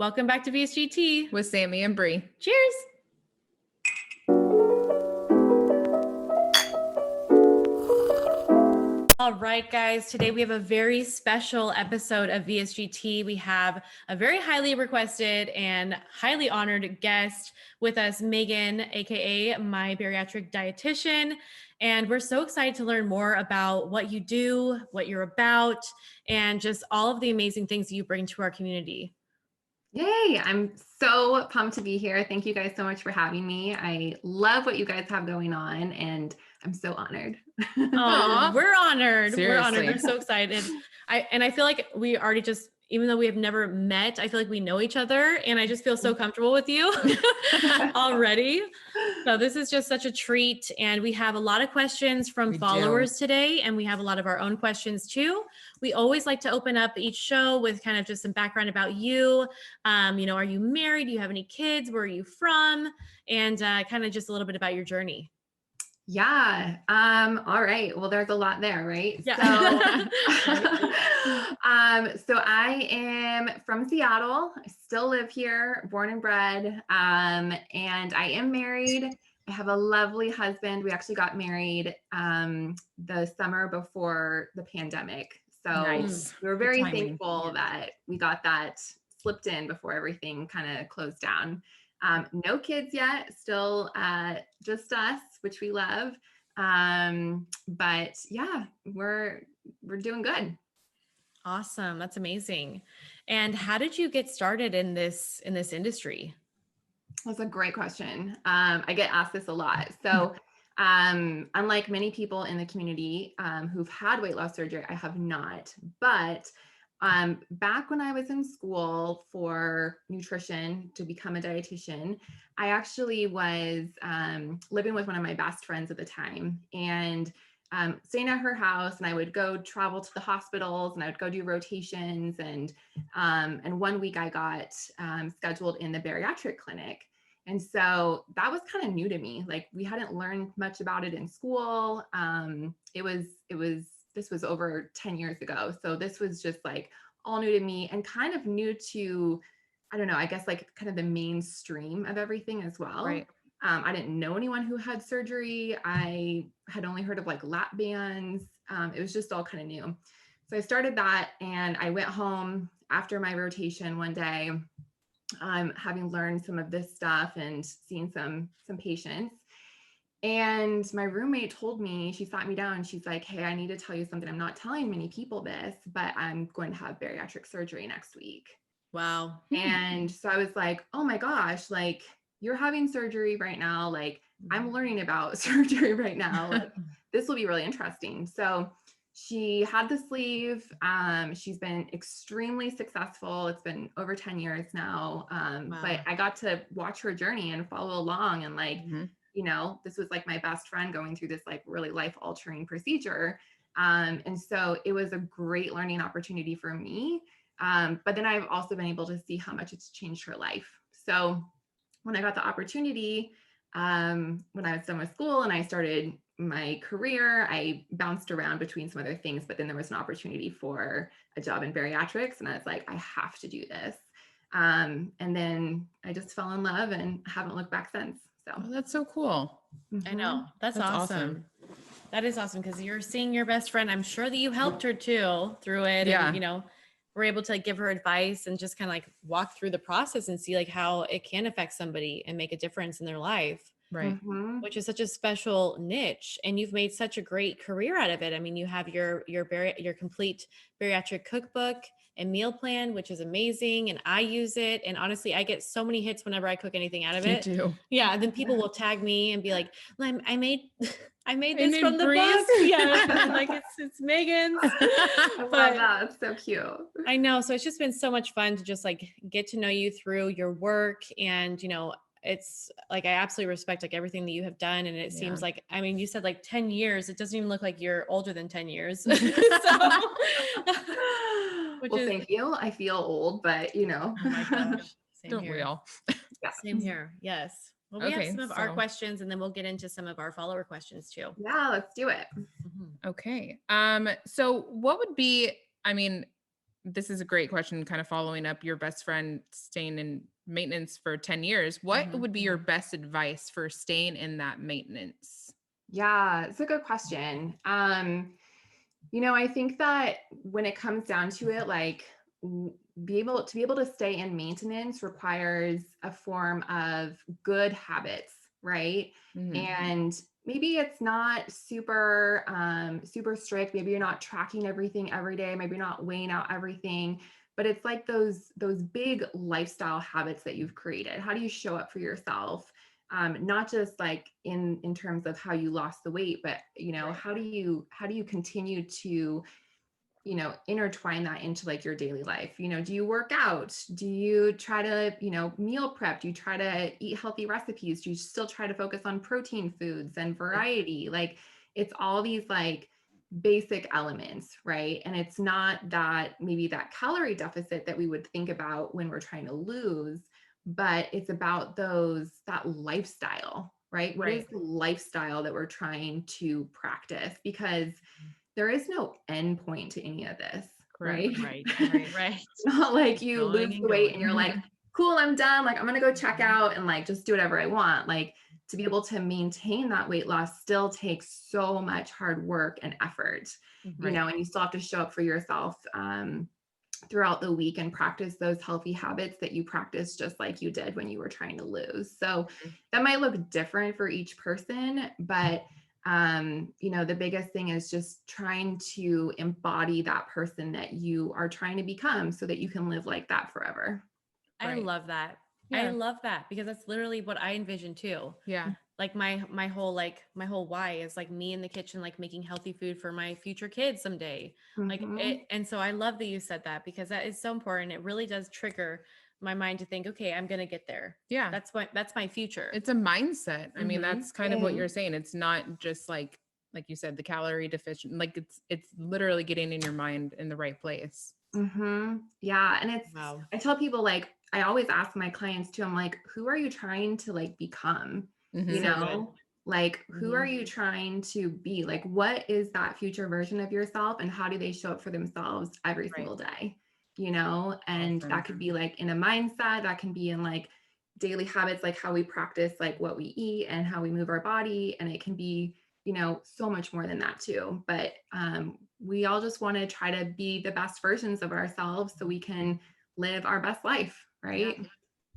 Welcome back to VSGT with Sammy and Bree. Cheers. All right, guys, today we have a very special episode of VSGT. We have a very highly requested and highly honored guest with us, Megan, aka my bariatric dietitian. And we're so excited to learn more about what you do, what you're about, and just all of the amazing things you bring to our community. Yay! I'm so pumped to be here. Thank you guys so much for having me. I love what you guys have going on, and I'm so honored. Oh, we're honored. Seriously. We're honored. We're so excited. I feel like we already just, even though we have never met, I feel like we know each other, and I just feel so comfortable with you already. So this is just such a treat, and we have a lot of questions from followers today, and we have a lot of our own questions too. We always like to open up each show with kind of just some background about you. Are you married? Do you have any kids? Where are you from? And kind of just a little bit about your journey. Yeah. All right. Well, there's a lot there, right? Yeah. So I am from Seattle. I still live here, born and bred. And I am married. I have a lovely husband. We actually got married the summer before the pandemic. So Nice. we were very thankful that we got that slipped in before everything kind of closed down. No kids yet, still just us, which we love. But yeah, we're doing good. Awesome. That's amazing. And how did you get started in this industry? That's a great question. I get asked this a lot. So unlike many people in the community who've had weight loss surgery, I have not. But back when I was in school for nutrition to become a dietitian, I actually was living with one of my best friends at the time and staying at her house, and I would go travel to the hospitals and I would go do rotations. And one week I got scheduled in the bariatric clinic. And so that was kind of new to me. Like, we hadn't learned much about it in school. This was over 10 years ago. So this was just like all new to me and kind of new to, I don't know, I guess like kind of the mainstream of everything as well. Right. I didn't know anyone who had surgery. I had only heard of like lap bands. It was just all kind of new. So I started that and I went home after my rotation one day, having learned some of this stuff and seen some patients. And my roommate told me, she sat me down and she's like, hey, I need to tell you something. I'm not telling many people this, but I'm going to have bariatric surgery next week. Wow. And so I was like, oh my gosh, like, you're having surgery right now. Like, I'm learning about surgery right now. Like, this will be really interesting. So she had the sleeve. She's been extremely successful. It's been over 10 years now. Wow. But I got to watch her journey and follow along. And like, this was like my best friend going through this like really life-altering procedure. And so it was a great learning opportunity for me. But then I've also been able to see how much it's changed her life. So when I got the opportunity, when I was done with school and I started my career, I bounced around between some other things, but then there was an opportunity for a job in bariatrics. And I was like, I have to do this. And then I just fell in love and haven't looked back since. So that's so cool. I know. That's awesome. That is awesome because you're seeing your best friend. I'm sure that you helped her too through it. Yeah. And, we're able to like give her advice and just kind of like walk through the process and see like how it can affect somebody and make a difference in their life. Right. Which is such a special niche. And you've made such a great career out of it. I mean, you have your complete bariatric cookbook and meal plan, which is amazing. And I use it. And honestly, I get so many hits whenever I cook anything out of it. You do. Yeah. And then people will tag me and be like, I made this from the Bree's book. Yeah. And like it's Megan's. I love that. It's so cute. I know. So it's just been so much fun to just like get to know you through your work. And, it's like, I absolutely respect like everything that you have done. And it seems like, I mean, you said like 10 years, it doesn't even look like you're older than 10 years. Well, thank you. I feel old, but Oh my gosh. Same Don't here. we all? Yeah. Same here. Yes. Well, we have some of our so- questions and then we'll get into some of our follower questions too. Yeah, let's do it. Okay. So what would be, I mean, this is a great question, kind of following up your best friend staying in maintenance for 10 years. What Mhm. would be your best advice for staying in that maintenance? Yeah, it's a good question. I think that when it comes down to it, like be able to stay in maintenance requires a form of good habits, right? Mhm. And maybe it's not super super strict. Maybe you're not tracking everything every day. Maybe you're not weighing out everything. But it's like those big lifestyle habits that you've created. How do you show up for yourself? Not just like in terms of how you lost the weight, but Right. how do you continue to intertwine that into like your daily life? Do you work out? Do you try to meal prep? Do you try to eat healthy recipes? Do you still try to focus on protein foods and variety? Like it's all these like basic elements, right? And it's not that maybe that calorie deficit that we would think about when we're trying to lose, but it's about that lifestyle, right? What is Right. the lifestyle that we're trying to practice? Because there is no end point to any of this, Correct. right? Right, right, right. It's not like you Going lose and the weight and going. you're like, cool, I'm done. Like, I'm going to go check Mhm. out and like just do whatever I want. Like, to be able to maintain that weight loss still takes so much hard work and effort, Right. and you still have to show up for yourself throughout the week and practice those healthy habits that you practice just like you did when you were trying to lose. So Mhm. that might look different for each person, but the biggest thing is just trying to embody that person that you are trying to become so that you can live like that forever. I Right. love that. I Yeah. love that because that's literally what I envision too. Yeah. Like my whole why is like me in the kitchen, like making healthy food for my future kids someday. Like it, Mhm. and so I love that you said that because that is so important. It really does trigger my mind to think, okay, I'm gonna get there. Yeah. That's my future. It's a mindset. I mean, Mhm. that's kind of what you're saying. It's not just like you said, the calorie deficient, like it's literally getting in your mind in the right place. Yeah. And Wow. I tell people, like, I always ask my clients too, I'm like, who are you trying to like become? You Hmm. So good. know, like, who are Mhm. you trying to be? Like, what is that future version of yourself and how do they show up for themselves every Right. single day? And Awesome. that could be like in a mindset, that can be in like daily habits, like how we practice, like what we eat and how we move our body. And it can be, so much more than that too. But we all just want to try to be the best versions of ourselves so we can live our best life, Yeah. right?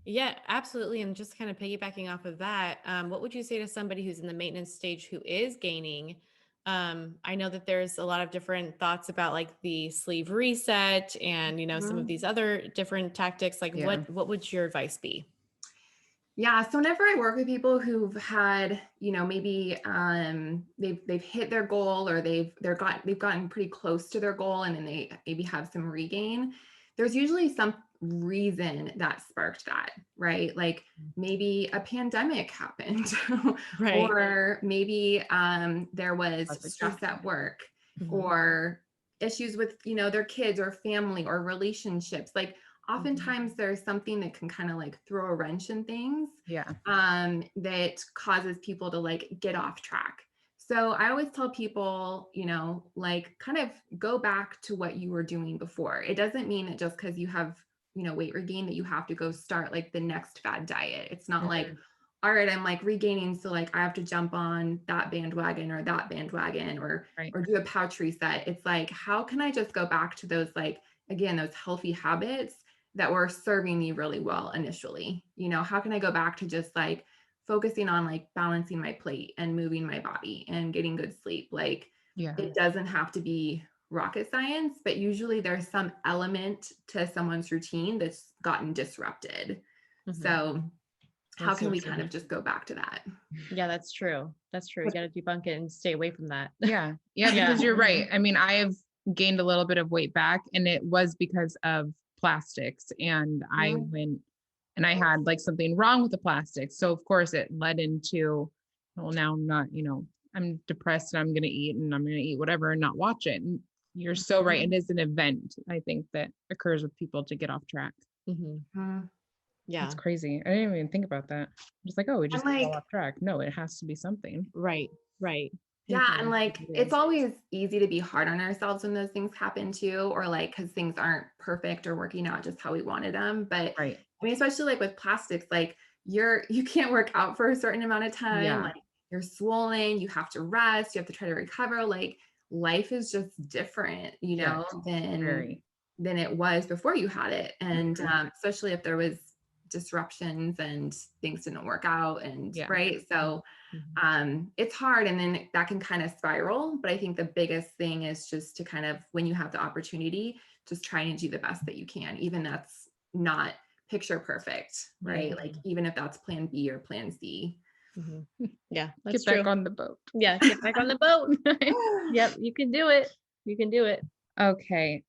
Yeah, absolutely. And just kind of piggybacking off of that, what would you say to somebody who's in the maintenance stage who is gaining? I know that there's a lot of different thoughts about like the sleeve reset and some of Mhm. these other different tactics. Like Yeah. what would your advice be? Yeah, so whenever I work with people who've had, maybe they've hit their goal or they've gotten pretty close to their goal and then they maybe have some regain, there's usually some reason that sparked that, right? Like maybe a pandemic happened Right. or maybe there was Lots of stress change. at work Mhm. or issues with, their kids or family or relationships. Like Mhm. oftentimes there's something that can kind of like throw a wrench in things Yeah. that causes people to like get off track. So I always tell people, like kind of go back to what you were doing before. It doesn't mean that just because you have, weight regain that you have to go start like the next fad diet. It's not like, Mhm. all right, I'm like regaining. So like I have to jump on that bandwagon or that bandwagon Right. or do a pouch reset. It's like, how can I just go back to those like, again, those healthy habits that were serving me really well initially? How can I go back to just like focusing on like balancing my plate and moving my body and getting good sleep? Like Yeah. it doesn't have to be rocket science, but usually there's some element to someone's routine that's gotten disrupted. Mhm. So how That's can so we true. kind of just go back to that? Yeah, that's true. That's true. You got to debunk it and stay away from that. Yeah. Yeah. Yeah. Because you're right. I mean, I have gained a little bit of weight back and it was because of plastics. And I Mhm. went and I had like something wrong with the plastics. So of course it led into, well, now I'm not, I'm depressed and I'm going to eat and I'm going to eat whatever and not watch it. And you're so right. It Mhm. is an event, I think, that occurs with people to get off track. Mhm. Mhm. That's Yeah. crazy. I didn't even think about that. I'm just like, oh, we And just fall like, off track. No, it has to be something. Right. Right. Yeah, and Mhm. like it's always easy to be hard on ourselves when those things happen too, or like because things aren't perfect or working out just how we wanted them. But Right. I mean, especially like with plastics, like you can't work out for a certain amount of time, Yeah. like you're swollen, you have to rest, you have to try to recover. Like life is just different, Yes. than Very. it was before you had it. And Mhm. especially if there was disruptions and things didn't work out and Yeah. right. So Mhm. it's hard and then that can kind of spiral. But I think the biggest thing is just to kind of, when you have the opportunity, just trying to do the best that you can, even that's not picture perfect, right? Yeah. Like even if that's plan B or plan C. Mhm. Yeah, that's Get back true. on the boat. Yeah, get back on the boat. Yep, you can do it. You can do it. Okay.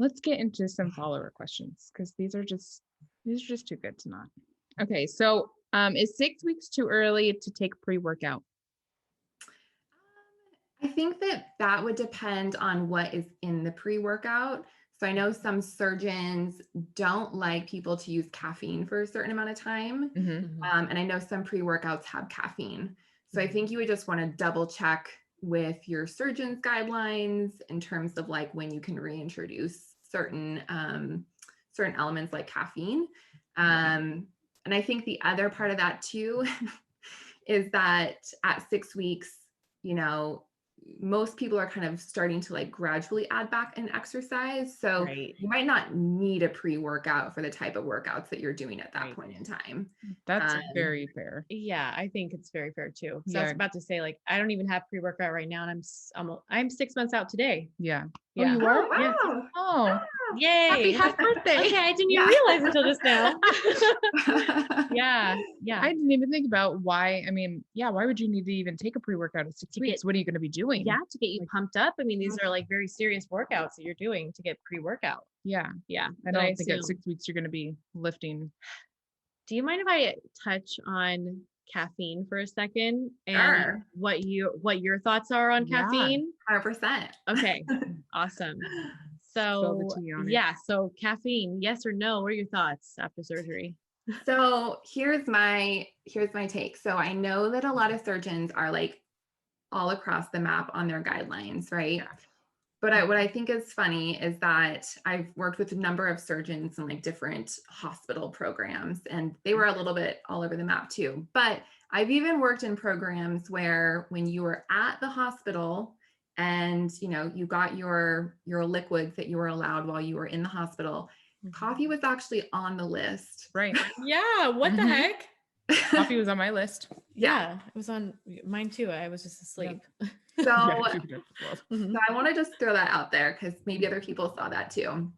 Let's get into some follower questions because these are just too good to not. Okay, so is 6 weeks too early to take pre-workout? I think that that would depend on what is in the pre-workout. So I know some surgeons don't like people to use caffeine for a certain amount of time. Mm-hmm. And I know some pre-workouts have caffeine. So I think you would just want to double check with your surgeon's guidelines in terms of like when you can reintroduce certain elements like caffeine. And I think the other part of that too is that at 6 weeks, you know, most people are kind of starting to like gradually add back an exercise. So Right. you might not need a pre-workout for the type of workout that you're doing at that Right. point in time. That's Um, very fair. Yeah, I think it's very fair too. So I was Yeah. about to say, like, I don't even have pre-workout right now, and I'm 6 months out today. Yeah. Yeah. Oh, you are? Oh, Yeah. wow. Oh, Yay! happy birthday. Okay, I didn't Yeah. even realize until just now. Yeah, yeah. I didn't even think about why. I mean, yeah, why would you need to even take a pre-workout at 6 To weeks? get What are you going to be doing? Yeah, to get you Like, pumped up. I mean, these are like very serious workouts that you're doing to get pre-workout. yeah. Yeah, I but don't think at assume. 6 weeks you're going to be lifting. Do you mind if I touch on caffeine for a second and Sure. what your thoughts are on Yeah. caffeine? 100%. Okay, awesome. Spill the So tea on it. yeah, so caffeine, yes or no? What are your thoughts after surgery? So here's my take. So I know that a lot of surgeons are like all across the map on their guidelines, right? Yeah. But what I think is funny is that I've worked with a number of surgeons in like different hospital programs, and they were a little bit all over the map too. But I've even worked in programs where when you were at the hospital and you got your liquids that you were allowed while you were in the hospital, coffee was actually on the list. Right. Yeah, what the Mhm. heck? Coffee was on my list. Yeah, it was on mine too. I was just asleep. So, Yeah, Mhm. so I want to just throw that out there because maybe other people saw that too.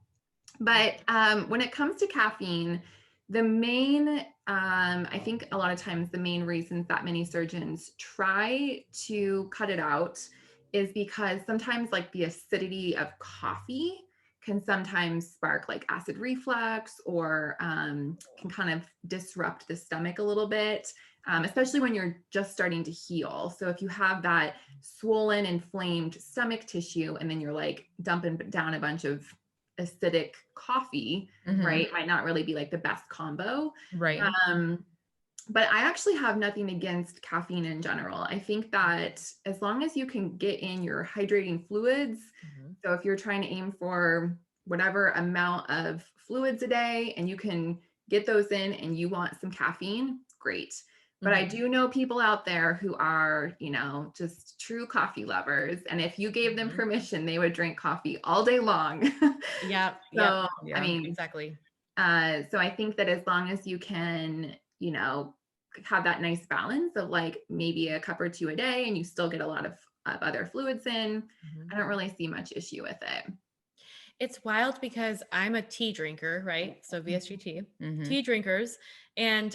But when it comes to caffeine, the main, I think a lot of times the main reasons that many surgeons try to cut it out is because sometimes like the acidity of coffee can sometimes spark like acid reflux or can kind of disrupt the stomach a little bit, especially when you're just starting to heal. So if you have that swollen, inflamed stomach tissue, and then you're like dumping down a bunch of acidic coffee, Mhm. right, might not really be like the best combo. Right. But I actually have nothing against caffeine in general. I think that as long as you can get in your hydrating fluids, so if you're trying to aim for whatever amount of fluids a day and you can get those in and you want some caffeine, great. But I do know people out there who are, just true coffee lovers. And if you gave them permission, they would drink coffee all day long. Yeah, So, yeah, I mean, exactly. so I think that as long as you can, have that nice balance of like maybe a cup or two a day and you still get a lot of other fluids in, I don't really see much issue with it. It's wild because I'm a tea drinker, right? So VSGT, Mhm. tea drinkers. And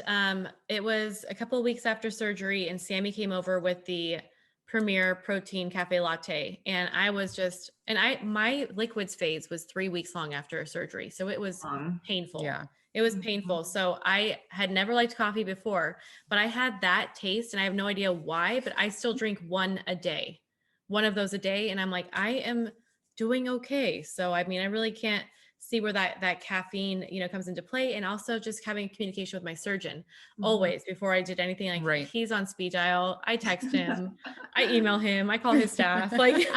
it was a couple of weeks after surgery, and Sammy came over with the Premier Protein Cafe Latte. And I was just, my liquids phase was 3 weeks long after surgery. So it was painful. Yeah. It was painful. So I had never liked coffee before, but I had that taste and I have no idea why, but I still drink one of those a day. And I'm like, I am doing okay. So, I mean, I really can't see where that caffeine, comes into play, and also just having communication with my surgeon Mhm. always before I did anything. Like Right. he's on speed dial, I text him, I email him, I call his staff. Like,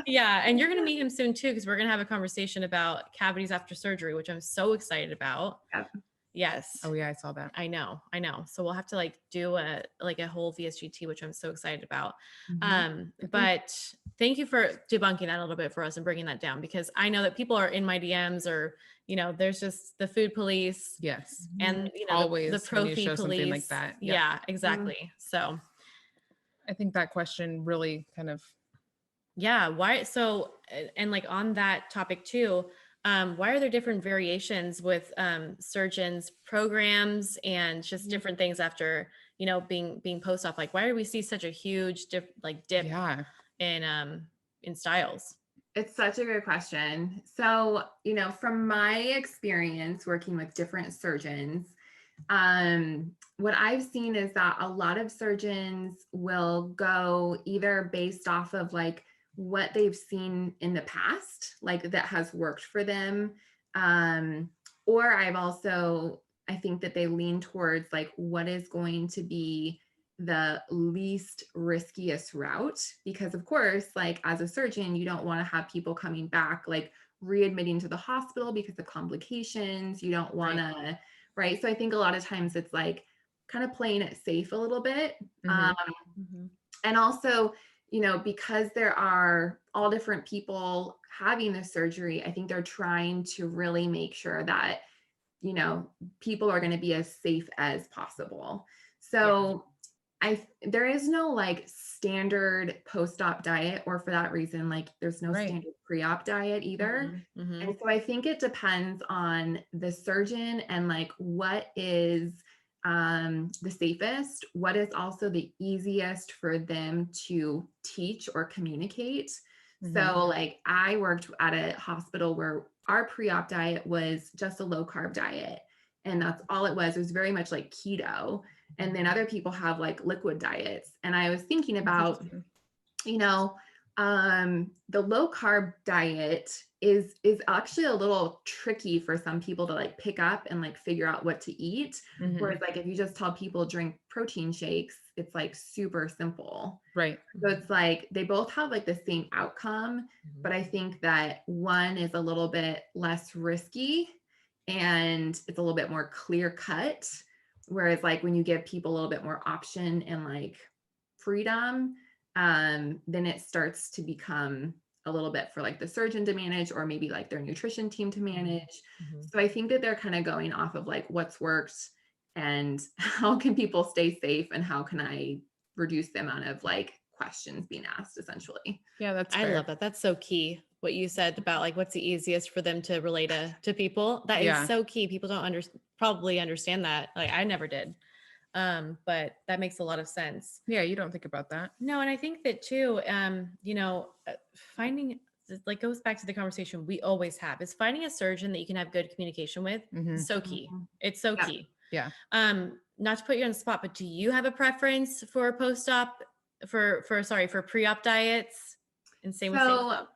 yeah. And you're going to meet him soon too, because we're going to have a conversation about cavities after surgery, which I'm so excited about. Yep. Yes. Oh yeah, I saw that. I know. So we'll have to like do a whole VSGT, which I'm so excited about. Mhm. But thank you for debunking that a little bit for us and bringing that down, because I know that people are in my DMs, or, there's just the food police Yes. and, Always the when you prophy show police. something like that. Yep. Yeah, exactly. So I think that question really kind of, yeah. Why? So, and like on that topic too, why are there different variations with surgeons programs and just different things after, being post-op? Like, why do we see such a huge dip yeah. in styles? It's such a good question. So, from my experience working with different surgeons, what I've seen is that a lot of surgeons will go either based off of like what they've seen in the past, like that has worked for them. Or I think that they lean towards like what is going to be the least riskiest route, because of course, like as a surgeon, you don't want to have people coming back like readmitting to the hospital because of complications. You don't want to, right? So I think a lot of times it's like kind of playing it safe a little bit. And also, because there are all different people having the surgery, I think they're trying to really make sure that, people are going to be as safe as possible. So there is no like standard post-op diet, or for that reason, like there's no standard pre-op diet either. And so I think it depends on the surgeon and like what is the safest, what is also the easiest for them to teach or communicate. So like I worked at a hospital where our pre-op diet was just a low carb diet, and that's all it was. It was very much like keto. And then other people have like liquid diets. And I was thinking about, the low carb diet is actually a little tricky for some people to like pick up and like figure out what to eat. Whereas like if you just tell people drink protein shakes, it's like super simple. Right. So it's like they both have like the same outcome, but I think that one is a little bit less risky and it's a little bit more clear cut. Whereas like when you give people a little bit more option and like freedom, then it starts to become a little bit for like the surgeon to manage, or maybe like their nutrition team to manage. So I think that they're kind of going off of like what's worked and how can people stay safe and how can I reduce the amount of like questions being asked essentially. Yeah, that's I fair. love that. That's so key. What you said about like what's the easiest for them to relate to people. That is so key. People don't probably understand that. Like I never did. But that makes a lot of sense. Yeah, you don't think about that. No, and I think that too, finding like goes back to the conversation we always have, is finding a surgeon that you can have good communication with. So key. It's so key. Yeah. Not to put you on the spot, but do you have a preference for post-op for pre-op diets? And same with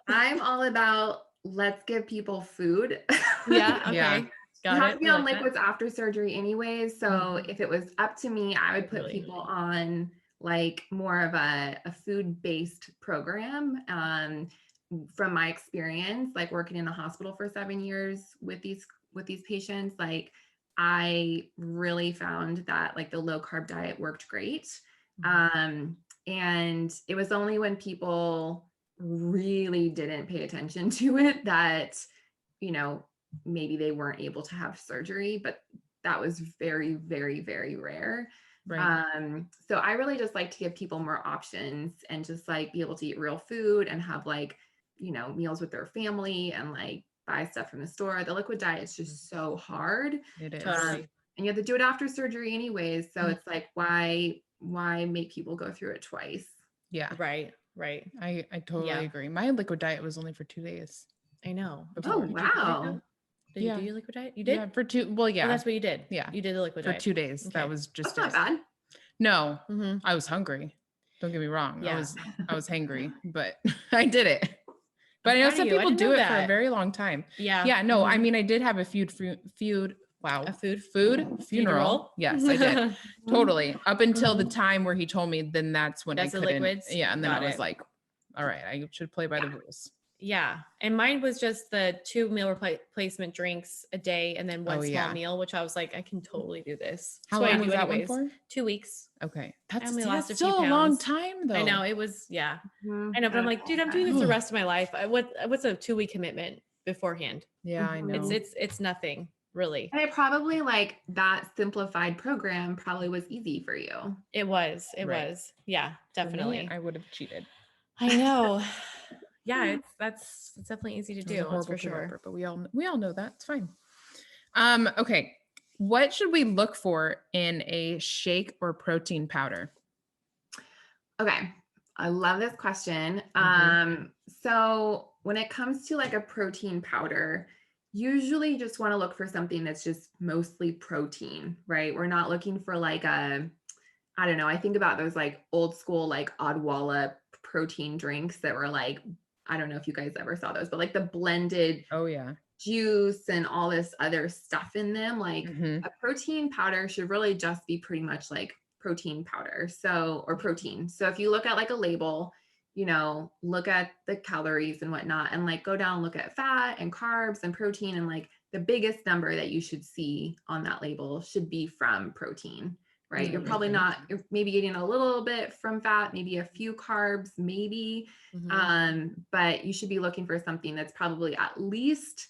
I'm all about let's give people food. Yeah. Okay. Yeah. You have to be on liquids after surgery anyways. So if it was up to me, I would put people on like more of a food-based program. From my experience, like working in the hospital for 7 years with these patients, like I really found that like the low carb diet worked great. And it was only when people really didn't pay attention to it that, maybe they weren't able to have surgery, but that was very, very, very rare. Right. So I really just like to give people more options and just like be able to eat real food and have like, meals with their family and like buy stuff from the store. The liquid diet is just so hard. It is. Totally. And you have to do it after surgery anyways. So it's like, why make people go through it twice? Yeah. Right. I totally agree. My liquid diet was only for 2 days. I know. Oh, wow. Did you do your liquid diet? You did? Yeah, for 2. Well, yeah. Oh, that's what you did. Yeah. You did the liquid for diet. 2 days. Okay. That was just That's not bad. No, I was hungry. Don't get me wrong. Yeah. I was hangry, but I did it. But I know proud of some you. I people didn't do know it for a that. very long time. Yeah. Yeah, no, I Mhm. mean, I did have a wow. A food Funeral. funeral. Yes, I did. Totally. Up until the Mhm. time where he told me, then that's when I That's the couldn't. liquids? Yeah. And then I Got was it. like, all right, I should play by the rules. Yeah. And mine was just the 2 meal replacement drinks a day and then one Oh, small yeah. meal, which I was like, I can totally do this. How That's what I long do was that one anyways. for? 2 weeks. Okay. I That's, only see, lost that's a few still a long pounds. time though. I know it was, yeah. Mhm. I know, but I'm like, dude, I'm doing this the Ugh. rest of my life. What's a 2-week commitment beforehand? Yeah, I Mhm. know. It's nothing really. And it probably like that simplified program probably was easy for you. It was. Right. Yeah, For me, definitely. I would have cheated. I know. Yeah, it's definitely easy to I was a do. That's horrible for sure. prepper, but we all know that. It's fine. Okay. What should we look for in a shake or protein powder? Okay. I love this question. So when it comes to like a protein powder, usually you just want to look for something that's just mostly protein, right? We're not looking for like I don't know. I think about those like old school, like Odwalla protein drinks that were like, I don't know if you guys ever saw those, but like the blended Oh yeah. juice and all this other stuff in them. Like Mhm. a protein powder should really just be pretty much like protein powder. So, or protein. So if you look at like a label, look at the calories and whatnot, and like go down and look at fat and carbs and protein, and like the biggest number that you should see on that label should be from protein, right? You're probably not, you're maybe getting a little bit from fat, maybe a few carbs, maybe, but you should be looking for something that's probably at least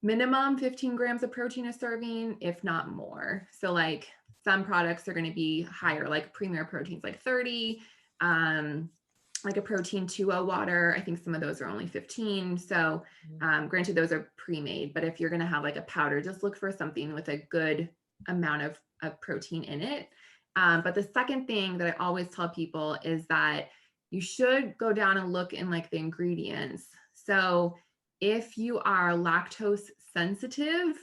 minimum 15 grams of protein a serving, if not more. So like some products are going to be higher, like Premier Proteins, like 30, like a Protein 2O water. I think some of those are only 15. So granted, those are pre-made, but if you're going to have like a powder, just look for something with a good amount of protein in it. But the second thing that I always tell people is that you should go down and look in like the ingredients. So if you are lactose sensitive,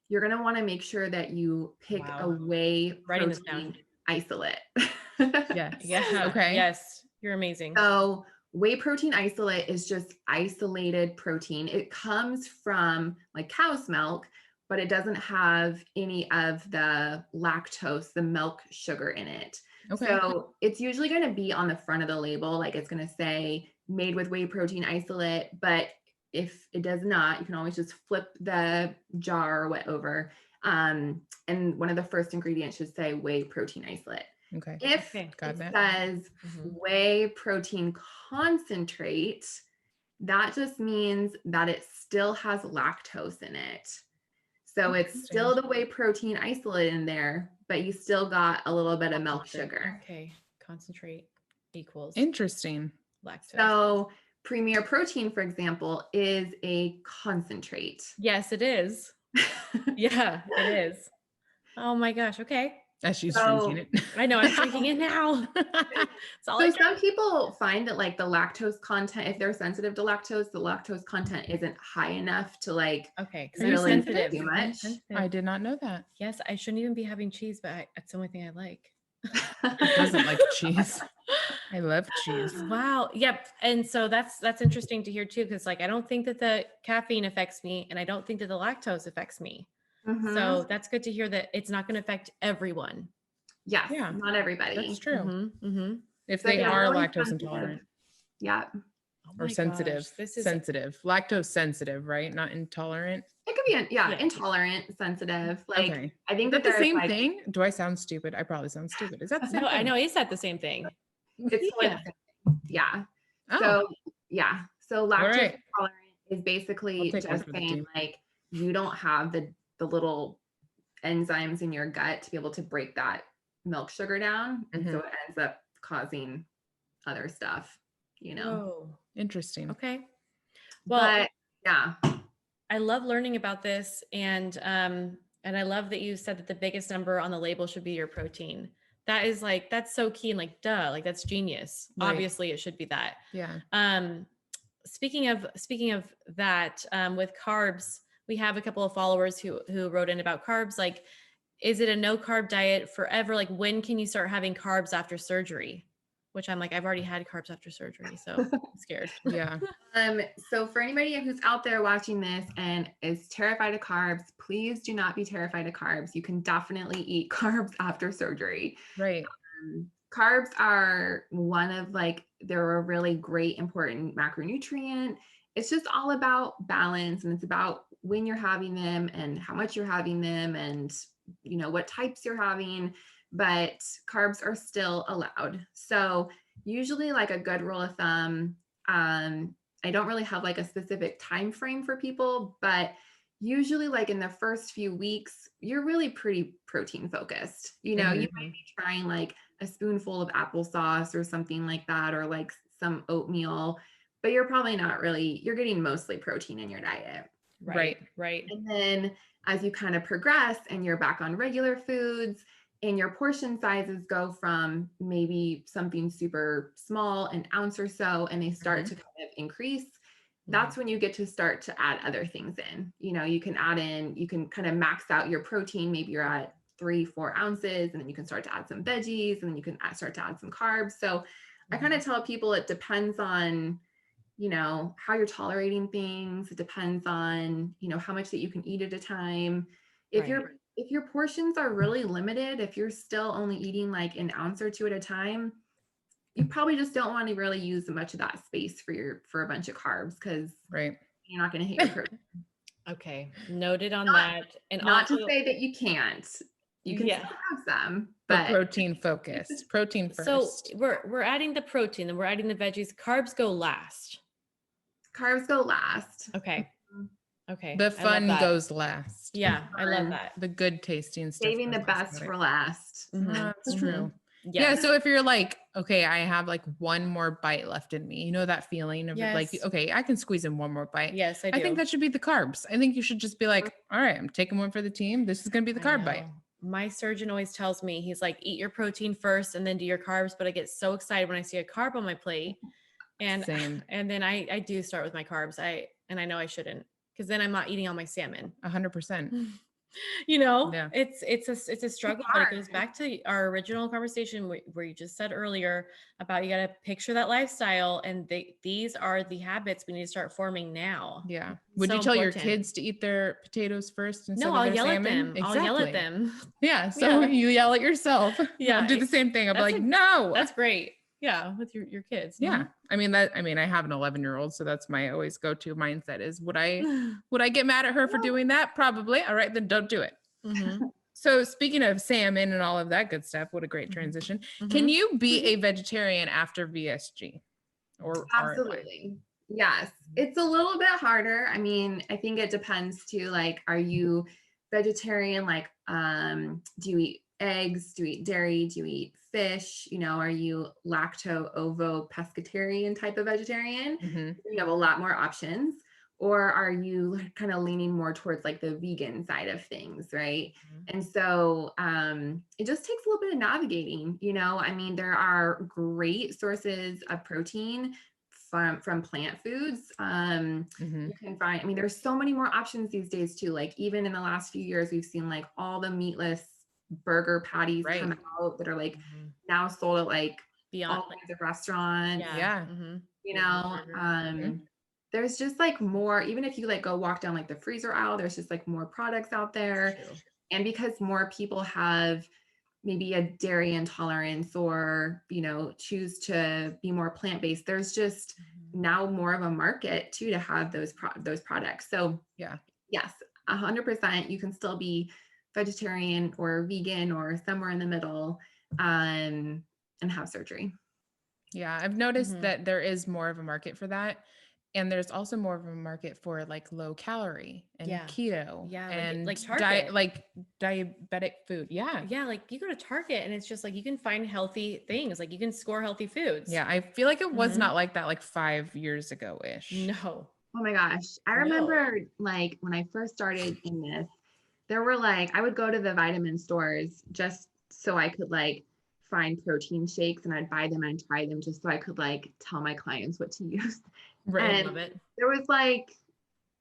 you're going to want to make sure that you pick a whey Writing this down. protein isolate. Yes. Yeah. Okay. Yes. You're amazing. So whey protein isolate is just isolated protein. It comes from like cow's milk, but it doesn't have any of the lactose, the milk sugar in it. Okay. So it's usually going to be on the front of the label, like it's going to say made with whey protein isolate, but if it does not, you can always just flip the jar or whatever. And one of the first ingredients should say whey protein isolate. Okay. If Got it that. says whey protein concentrate, that just means that it still has lactose in it. So it's still the whey protein isolate in there, but you still got a little bit of milk sugar. Okay. Concentrate equals Interesting. lactose. So Premier Protein, for example, is a concentrate. Yes, it is. Yeah, it is. Oh my gosh. Okay. As she's drinking it. I know, I'm drinking it now. So some people find that like the lactose content, if they're sensitive to lactose, the lactose content isn't high enough to like really sensitive too much. I did not know that. Yes, I shouldn't even be having cheese, but it's the only thing I like. Who doesn't like cheese? I love cheese. Wow. Yep. And so that's interesting to hear too, because like I don't think that the caffeine affects me, and I don't think that the lactose affects me. So that's good to hear that it's not going to affect everyone. Yes, Yeah, not everybody. That's true. If So they yeah, are really lactose sensitive. intolerant Yeah. Oh or my sensitive, gosh, this is sensitive, lactose sensitive, right? Not intolerant. It could be, intolerant, sensitive. Like, Okay. I think Is that the there's, same like, thing? Do I sound stupid? I probably sound stupid. Is that the same no, thing? I know he said the same thing. It's Yeah. yeah. Oh, So yeah. So lactose right. intolerant is I'll basically take one just for the saying team. like you don't have the little enzymes in your gut to be able to break that milk sugar down. And so it ends up causing other stuff, Whoa. Interesting. Okay. Well, but yeah. I love learning about this, and I love that you said that the biggest number on the label should be your protein. That is like, that's so key, and like, duh, like that's genius. Right. Obviously it should be that. Yeah. Speaking of that, with carbs, we have a couple of followers who wrote in about carbs. Like, is it a no carb diet forever? Like, when can you start having carbs after surgery? which I'm like, I've already had carbs after surgery, so I'm scared. Yeah. So for anybody who's out there watching this and is terrified of carbs, please do not be terrified of carbs. You can definitely eat carbs after surgery. Right. Carbs are one of like, they're a really great, important macronutrient. It's just all about balance, and it's about when you're having them and how much you're having them and, you know, what types you're having, but carbs are still allowed. So usually like a good rule of thumb, I don't really have like a specific time frame for people, but usually like in the first few weeks, you're really pretty protein focused. You know, you might be trying like a spoonful of applesauce or something like that, or like some oatmeal, but you're probably not really, you're getting mostly protein in your diet. Right. And then as you kind of progress and you're back on regular foods and your portion sizes go from maybe something super small, an ounce or so, and they start to kind of increase, that's when you get to start to add other things in. You know, you can add in, you can kind of max out your protein. Maybe you're at 3-4 ounces, and then you can start to add some veggies, and then you can start to add some carbs. So I kind of tell people it depends on, you know, how you're tolerating things. It depends on, you know, how much that you can eat at a time. If your portions are really limited, if you're still only eating like an ounce or two at a time, you probably just don't want to really use much of that space for a bunch of carbs, because you're not going to hit your protein. Okay, noted on that. And Not also, to say that you can't. You can still have some, But but protein focused, protein first. so we're adding the protein, and we're adding the veggies. Carbs go last. carbs go last. Okay. Okay. The I love fun that. goes last. Yeah, I love that. The good tasting stuff. Saving the goes best last. for last. That's true. Yeah. Yeah. So if you're like, okay, I have like one more bite left in me, you know, that feeling of like, Yes. okay, I can squeeze in one more bite. Yes, I do. I think that should be the carbs. I think you should just be like, all right, I'm taking one for the team. This is going to be the I carb bite. know. My surgeon always tells me, he's like, eat your protein first and then do your carbs. But I get so excited when I see a carb on my plate. And Same. and then I do start with my carbs. I know I shouldn't, because then I'm not eating all my salmon. 100%. You know, Yeah. it's a struggle, but it goes back to our original conversation where you just said earlier about, you got to picture that lifestyle, and these are the habits we need to start forming now. Yeah. Would So you tell your important. kids to eat their potatoes first instead No, of I'll their yell at salmon? them. I'll yell at them. Yeah. So Yeah. you yell at yourself. Yeah, I'll do the same thing. I'll be that's like, a- no. That's great. Yeah, with your kids. Yeah. I mean, I have an 11-year-old, so that's my always go-to mindset is, would I get mad at her for doing that? Probably. All right, then don't do it. Mm-hmm. So speaking of salmon and all of that good stuff, what a great transition. Can you be a vegetarian after VSG? Or Absolutely. Yes. It's a little bit harder. I mean, I think it depends too. Like, are you vegetarian? Like, do you eat eggs? Do you eat dairy? Do you eat fish? You know, are you ovo pescatarian type of vegetarian? You have a lot more options. Or are you kind of leaning more towards like the vegan side of things, right? And so it just takes a little bit of navigating, you know. I mean, there are great sources of protein from plant foods. You can find, I mean, there's so many more options these days too. Like even in the last few years, we've seen like all the meatless burger patties come out that are like now sold at like Beyond all kinds of restaurants. Yeah. You know, there's just like more, even if you like go walk down like the freezer aisle, there's just like more products out there. And because more people have maybe a dairy intolerance, or, you know, choose to be more plant-based, there's just now more of a market too to have those products. So yeah, yes, 100%, you can still be vegetarian or vegan or somewhere in the middle, and have surgery. Yeah, I've noticed that there is more of a market for that. And there's also more of a market for like low calorie and keto and like Target. like diabetic food. Yeah. Yeah. Like you go to Target and it's just like, you can find healthy things. Like you can score healthy foods. Yeah. I feel like it was not like that like 5 years ago ish. No. Oh my gosh. I remember like when I first started in this, there were like, I would go to the vitamin stores just so I could like find protein shakes, and I'd buy them and try them just so I could like tell my clients what to use. Right. And love it. there was like,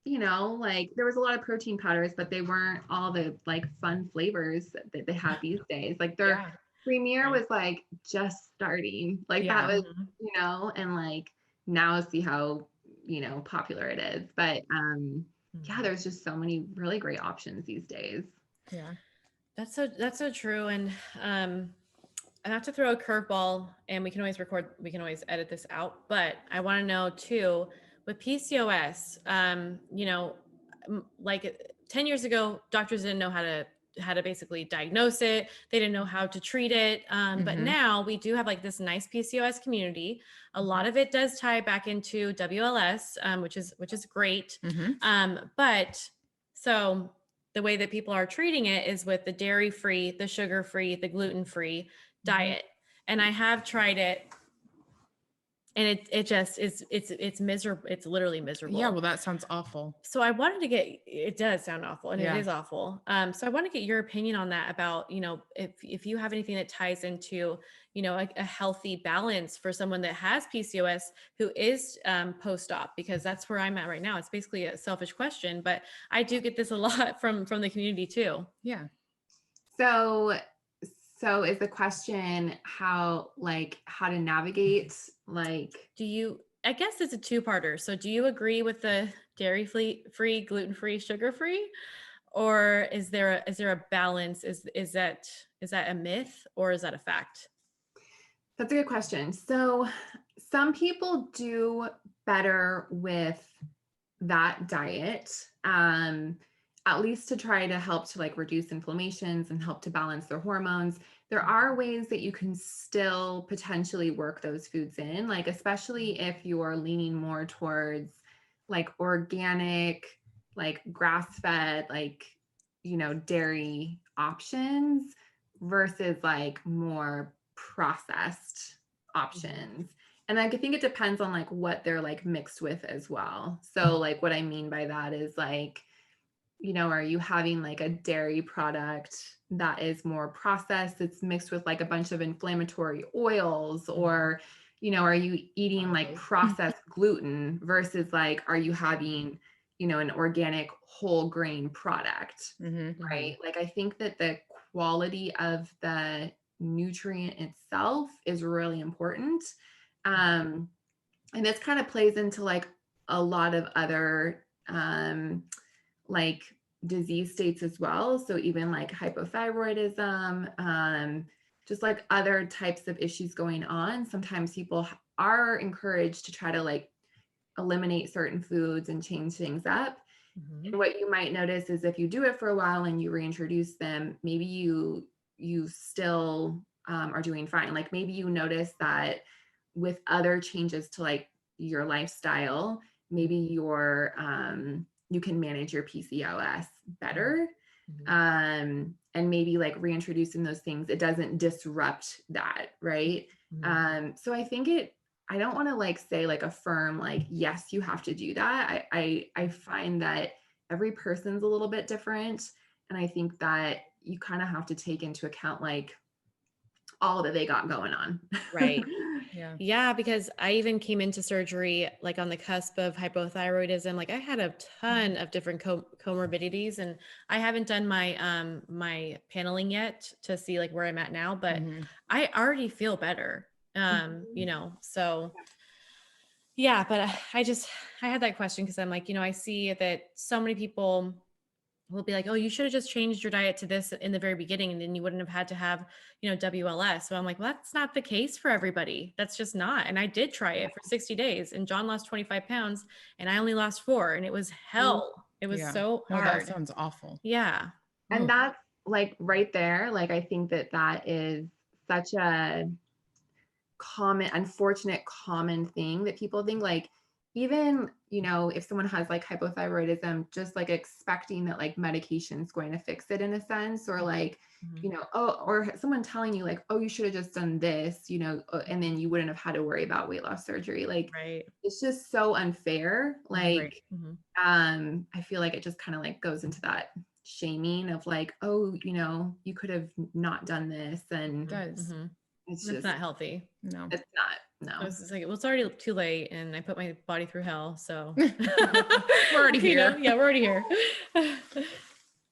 you know, like there was a lot of protein powders, but they weren't all the like fun flavors that they have these days. Like they're Premiere Right. was like just starting. Like Yeah. that was, and like now see how, popular it is. But yeah, Mhm. there's just so many really great options these days. Yeah. That's so true. And I have to throw a curveball, and we can always edit this out, but I want to know too, with PCOS, like 10 years ago, doctors didn't know how to basically diagnose it. They didn't know how to treat it. But Mhm. now we do have like this nice PCOS community. A lot of it does tie back into WLS, which is great. Mhm. But so the way that people are treating it is with the dairy free, the sugar free, the gluten free diet. And I have tried it, and it just it's miserable. It's literally miserable. Yeah, well, that sounds awful. So I wanted to get, it does sound awful, and Yeah. it is awful. So I want to get your opinion on that, about, if you have anything that ties into, a healthy balance for someone that has PCOS who is post-op, because that's where I'm at right now. It's basically a selfish question, but I do get this a lot from the community too. Yeah. So, so is the question how to navigate I guess it's a two-parter. So do you agree with the dairy free, gluten-free, sugar-free? Or is there a balance? Is that a myth, or is that a fact? That's a good question. So some people do better with that diet, at least to try to help to like reduce inflammations and help to balance their hormones. There are ways that you can still potentially work those foods in, like especially if you're leaning more towards like organic, like grass-fed, like, dairy options versus like more processed options. And I think it depends on like what they're like mixed with as well. So like what I mean by that is like, are you having like a dairy product that is more processed, it's mixed with like a bunch of inflammatory oils, or are you eating like processed gluten versus like, are you having, an organic whole grain product, right? Like I think that the quality of the nutrient itself is really important. And this kind of plays into like a lot of other like disease states as well. So even like hypothyroidism, just like other types of issues going on. Sometimes people are encouraged to try to like eliminate certain foods and change things up. And what you might notice is if you do it for a while and you reintroduce them, maybe you still are doing fine. Like maybe you notice that with other changes to like your lifestyle, maybe you can manage your PCOS better. And maybe like reintroducing those things, it doesn't disrupt that, right? So I think I don't want to like say like affirm like, yes, you have to do that. I find that every person's a little bit different. And I think that you kind of have to take into account like all that they got going on. Right. Yeah. Yeah, because I even came into surgery like on the cusp of hypothyroidism. Like I had a ton of different comorbidities, and I haven't done my paneling yet to see like where I'm at now, but I already feel better. So yeah, but I had that question because I'm like, I see that so many people will be like, oh, you should have just changed your diet to this in the very beginning, and then you wouldn't have had to have, WLS. So I'm like, well, that's not the case for everybody. That's just not. And I did try it for 60 days, and John lost 25 pounds and I only lost 4, and it was hell. It was so Oh, that hard. sounds awful. Yeah. And that's like right there. Like, I think that is such a unfortunate common thing that people think like, even, if someone has like hypothyroidism, just like expecting that like medication is going to fix it in a sense, or like, or someone telling you like, oh, you should have just done this, and then you wouldn't have had to worry about weight loss surgery. Like, right. It's just so unfair. Like, Right. I feel like it just kind of like goes into that shaming of like, oh, you could have not done this. And It does. it's That's just not healthy. No. it's not. No. I was just like, well, it's already too late, and I put my body through hell. So We're already here. Yeah, we're already here.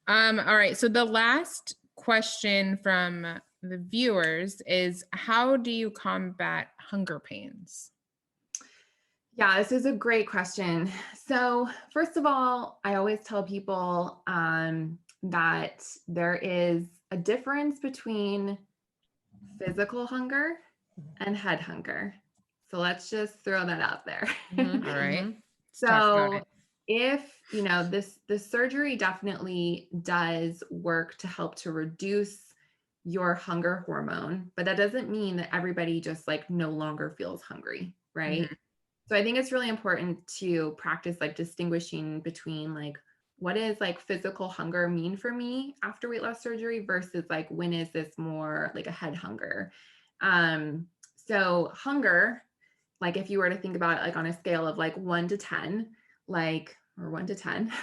All right. So the last question from the viewers is, how do you combat hunger pains? Yeah, this is a great question. So, first of all, I always tell people that there is a difference between physical hunger and head hunger. So, let's just throw that out there. Mhm, All right. mhm. Let's talk about So, it. if the surgery definitely does work to help to reduce your hunger hormone, but that doesn't mean that everybody just like no longer feels hungry, right? Mhm. So I think it's really important to practice like distinguishing between like what is like physical hunger mean for me after weight loss surgery versus like when is this more like a head hunger. So hunger, like if you were to think about it like on a scale of like 1 to 10, like or 1 to 10,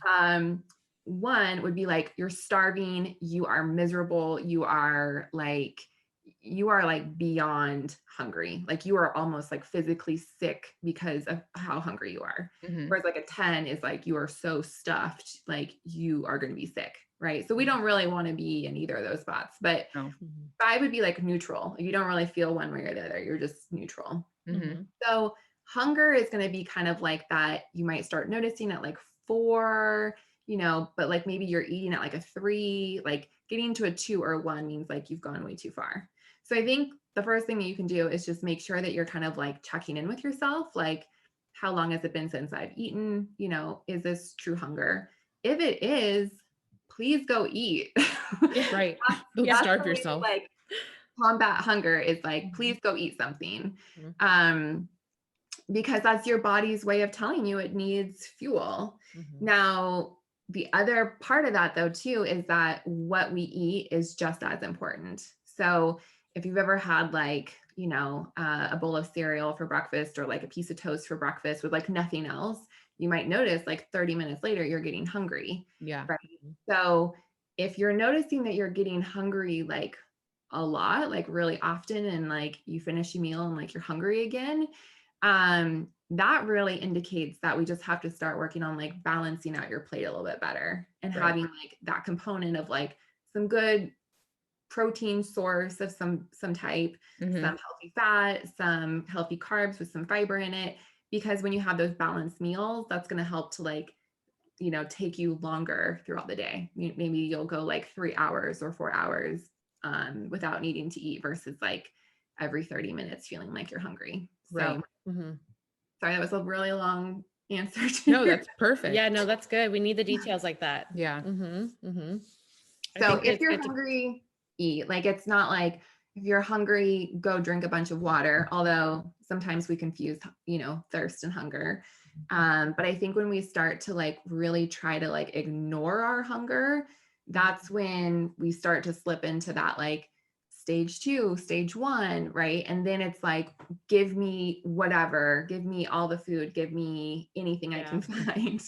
um 1 would be like you're starving, you are miserable, you are like beyond hungry, like you are almost like physically sick because of how hungry you are. Mhm. Whereas like a 10 is like you are so stuffed, like you are going to be sick, right? So we don't really want to be in either of those spots, but No. 5 would be like neutral. You don't really feel one way or the other, you're just neutral. Mhm. So hunger is going to be kind of like that. You might start noticing at like 4, but like maybe you're eating at like a 3, like getting to a 2 or a 1 means like you've gone way too far. So I think the first thing that you can do is just make sure that you're kind of like checking in with yourself. Like, how long has it been since I've eaten? Is this true hunger? If it is, please go eat. Right. That's Don't Yeah. starve the way to, yourself. like, combat hunger is like, Mhm. please go eat something. Mhm. Because that's your body's way of telling you it needs fuel. Mhm. Now, the other part of that, though, too, is that what we eat is just as important. So, if you've ever had like, a bowl of cereal for breakfast or like a piece of toast for breakfast with like nothing else, you might notice like 30 minutes later, you're getting hungry. Yeah. Right. So, if you're noticing that you're getting hungry like a lot, like really often, and like you finish a meal and like you're hungry again, that really indicates that we just have to start working on like balancing out your plate a little bit better and Right. having like that component of like some good protein source of some type, Mhm. some healthy fat, some healthy carbs with some fiber in it. Because when you have those balanced meals, that's going to help to like, take you longer throughout the day. Maybe you'll go like 3 hours or 4 hours without needing to eat versus like every 30 minutes feeling like you're hungry. Right. So Mhm. sorry, that was a really long answer to No, your. that's perfect. Yeah, no, that's good. We need the details like that. Yeah. I So think if it's you're good to. hungry, eat. Like it's not like if you're hungry, go drink a bunch of water, although sometimes we confuse, thirst and hunger. But I think when we start to like really try to like ignore our hunger, that's when we start to slip into that like stage 2, stage 1, right? And then it's like, give me whatever, give me all the food, give me anything I can Yeah. find.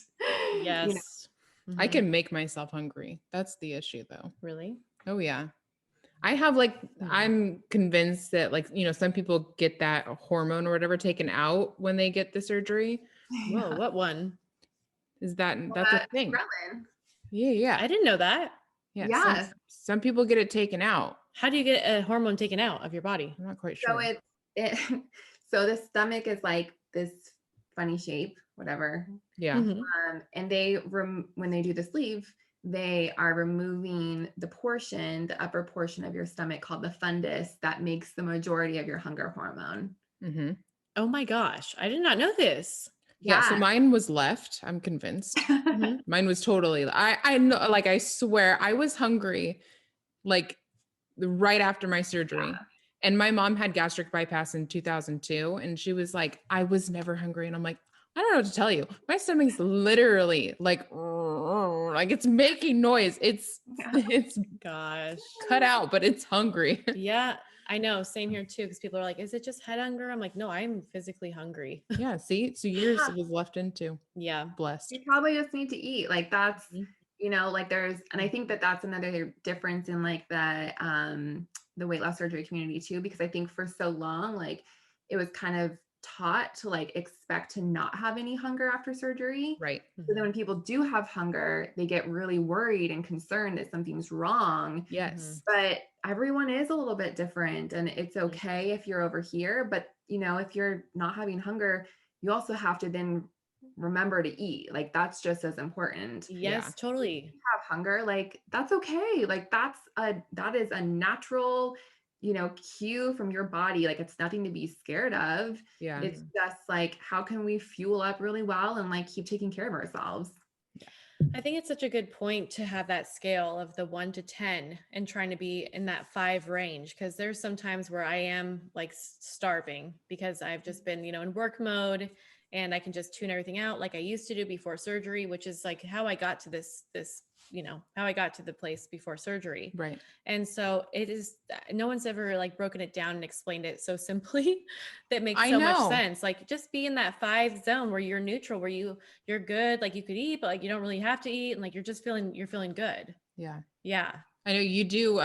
Yes. I Mhm. can make myself hungry. That's the issue though. Really. Oh yeah. I have like, Mhm. I'm convinced that like, some people get that hormone or whatever taken out when they get the surgery. Whoa, Yeah. what one? Is that Well, that's a that's thing? ghrelin. Yeah, yeah. I didn't know that. Yeah. Yes. Some people get it taken out. How do you get a hormone taken out of your body? I'm not quite So sure. it so the stomach is like this funny shape, whatever. Yeah. Mhm. And when they do the sleeve, they are removing the upper portion of your stomach called the fundus that makes the majority of your hunger hormone. Mm-hmm. Oh my gosh, I did not know this. Yeah. So Yeah. mine was left. I'm convinced. Mhm. Mine was totally, I know, like, I swear I was hungry, like right after my surgery. And my mom had gastric bypass in 2002. And she was like, I was never hungry. And I'm like, I don't know what to tell you. My stomach's literally like it's making noise. It's Yeah. it's Gosh. cut out, but it's hungry. Yeah, I know. Same here too. Because people are like, "Is it just head hunger?" I'm like, "No, I'm physically hungry." Yeah. See, so yours Yeah. was left into. Yeah. Blessed. You probably just need to eat. Like that's, Mhm. like and I think that that's another difference in like the weight loss surgery community too, because I think for so long, like it was kind of taught to like expect to not have any hunger after surgery. Right. So then when people do have hunger, they get really worried and concerned that something's wrong. Yes. But everyone is a little bit different, and it's okay if you're over here. But, you know, if you're not having hunger, you also have to then remember to eat. Like that's just as important. Yes, Yeah. totally. Have hunger, like that's okay. Like that is a natural, you know, cue from your body. Like it's nothing to be scared of. Yeah. It's just like, how can we fuel up really well and like keep taking care of ourselves? I think it's such a good point to have that scale of the 1 to 10 and trying to be in that 5 range, because there's some times where I am like starving because I've just been, you know, in work mode, and I can just tune everything out like I used to do before surgery, which is like how I got to this, you know, how I got to the place before surgery. Right. And so it is, no one's ever like broken it down and explained it so simply that makes I so much know. sense. Like just be in that 5 zone where you're neutral, where you're good, like you could eat, but like you don't really have to eat, and like you're feeling good. Yeah. Yeah. I know you do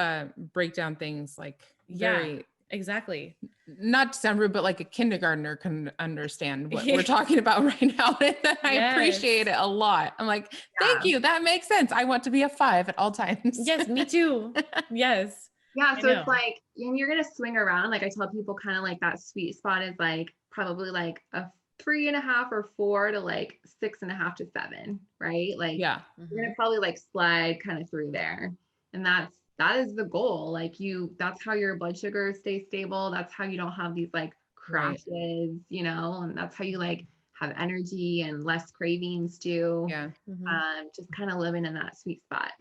break down things like very, exactly. not to sound rude, but like a kindergartner can understand what Yeah. we're talking about right now. And I Yes. appreciate it a lot. I'm like, thank you. That makes sense. I want to be a 5 at all times. Yes, me too. Yes. Yeah. I So know. it's like, and you're going to swing around. Like I tell people kind of like that sweet spot is like probably like a 3.5 or 4 to like 6.5 to 7, right? Like Yeah. you're gonna probably like slide kind of through there. And that is the goal. Like that's how your blood sugar stays stable. That's how you don't have these like crashes, you know, and that's how you like have energy and less cravings too. Yeah. Just kind of living in that sweet spot.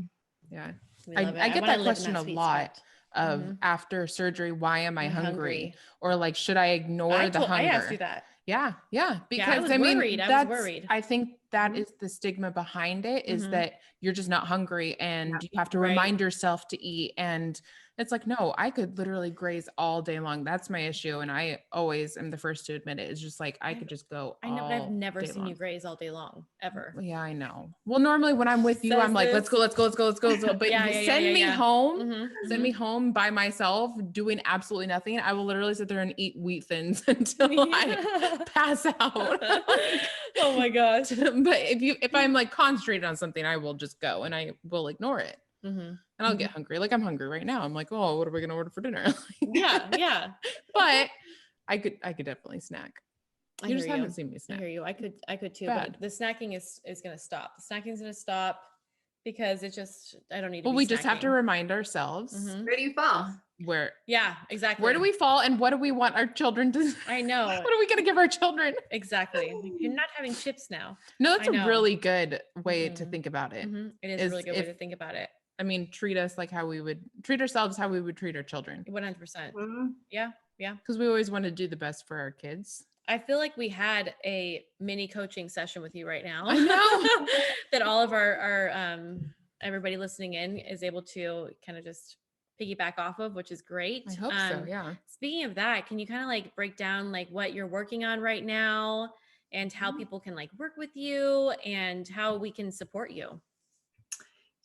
Yeah. We I love it. get wanna that live in question a sweet lot spot. of after surgery, why am I I'm hungry? Or like, should I ignore I the hunger? asked you that. Yeah. Yeah. Because I was I mean, worried. I was that's, worried. I think that Mhm. is the stigma behind it, is Mhm. that you're just not hungry and Yep. you have to Right. remind yourself to eat. And it's like, no, I could literally graze all day long. That's my issue. And I always am the first to admit it. It's just like, I could just go I know, but I've all never day seen you long. graze all day long, ever. Yeah, I know. Well, normally when I'm with you, Says I'm like, let's this. go, let's go, let's go, let's go, let's go. But send me home. Mhm, Send me mhm. home by myself doing absolutely nothing. I will literally sit there and eat wheat thins until I pass out. Oh my gosh. But if I'm like concentrated on something, I will just go and I will ignore it. Mhm. And I'll get hungry. Like I'm hungry right now. I'm like, oh, what are we gonna order for dinner? Yeah. But I could definitely snack. I You hear just you. haven't seen me I snack. hear you. I could too. Bad. But the snacking is going to stop. The snacking is going to stop because I don't need to Well, be we just have to snacking. remind ourselves Mhm. Where do you fall? where Yeah, exactly. where do we fall and what do we want our children to I know. What are we gonna give our children? Exactly. Like, you're not having chips now. No, that's I a know. really good way to Mhm. think about it. It is a really good way to think about it. I mean, treat us like how we would treat ourselves, how we would treat our children. 100%. Mhm. Yeah. Because we always want to do the best for our kids. I feel like we had a mini coaching session with you right now. I know. That all of our everybody listening in is able to kind of just piggyback off of, which is great. I hope so. Yeah. Speaking of that, can you kind of like break down like what you're working on right now and how people can like work with you and how we can support you?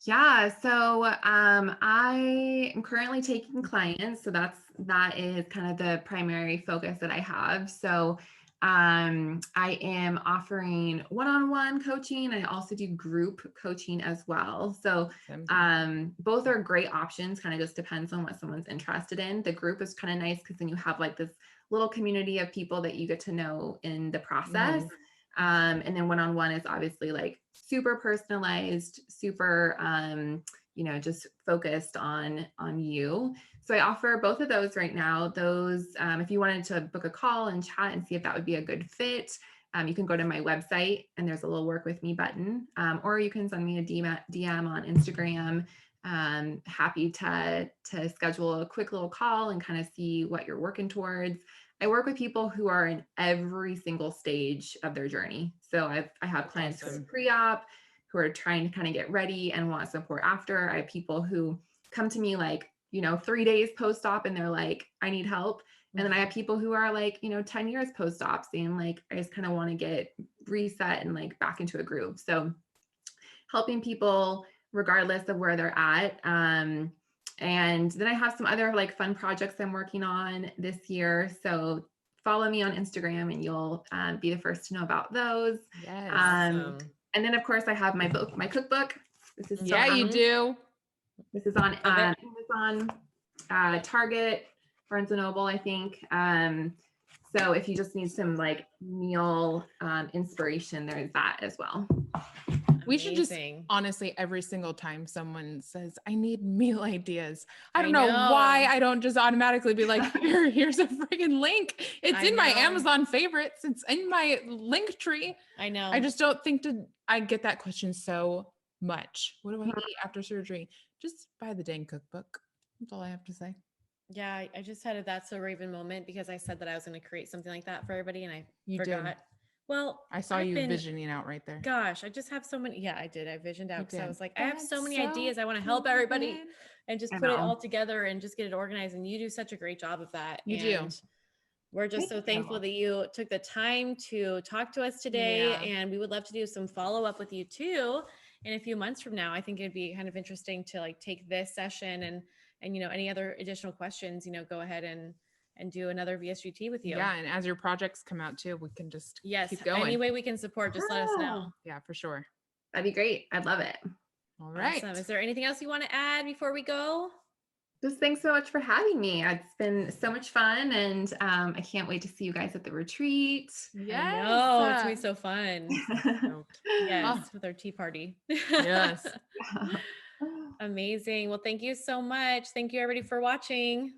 Yeah, so I am currently taking clients, so that is kind of the primary focus that I have. So I am offering one-on-one coaching. I also do group coaching as well. So both are great options, kind of just depends on what someone's interested in. The group is kind of nice because then you have like this little community of people that you get to know in the process. And then one-on-one is obviously like super personalized, super, just focused on you. So I offer both of those right now. Those, if you wanted to book a call and chat and see if that would be a good fit, you can go to my website and there's a little work with me button, or you can send me a DM on Instagram. Happy to schedule a quick little call and kind of see what you're working towards. I work with people who are in every single stage of their journey. So I have clients who are pre-op, who are trying to kind of get ready and want support after. I have people who come to me like, 3 days post-op and they're like, I need help. And then I have people who are like, 10 years post-op saying like, I just kind of want to get reset and like back into a groove. So helping people regardless of where they're at. And then I have some other like fun projects I'm working on this year. So follow me on Instagram and you'll be the first to know about those. Yes. Awesome. And then of course I have my book, my cookbook. This is Yeah, you do. This is on Love it. Amazon, Target, Barnes and Noble, I think. So if you just need some like meal inspiration, there's that as well. We should just Amazing. honestly, every single time someone says, I need meal ideas, I I don't know why know. I don't just automatically be like, here's a freaking link. It's I in my know. Amazon favorites. It's in my link tree. I know. I just don't think I get that question so much. What do I eat after surgery? Just buy the dang cookbook. That's all I have to say. Yeah, I just had a That's So Raven moment because I said that I was going to create something like that for everybody and I You forgot. did. Well, I saw I've you been- visioning out right there. Gosh, I just have so many. Yeah, I did. I visioned out because I did. was like, I have so That's many so ideas. I want to help everybody good. and just I put it know. all together and just get it organized. And you do such a great job of that. You do. And we're just so Thank you. thankful that you took the time to talk to us today. Yeah. And we would love to do some follow up with you too in a few months from now. I think it'd be kind of interesting to like take this session and you know, any other additional questions, you know, go ahead and do another VSGT with you. Yeah, and as your projects come out too, we can just Yes. keep going. Any way we can support, just let us know. Yeah, for sure. That'd be great. I'd love it. All right. Awesome. Is there anything else you want to add before we go? Just thanks so much for having me. It's been so much fun, and I can't wait to see you guys at the retreat. I know, it's gonna be so fun. Stoked. Yes, with our tea party. Yes. Amazing. Well, thank you so much. Thank you everybody for watching.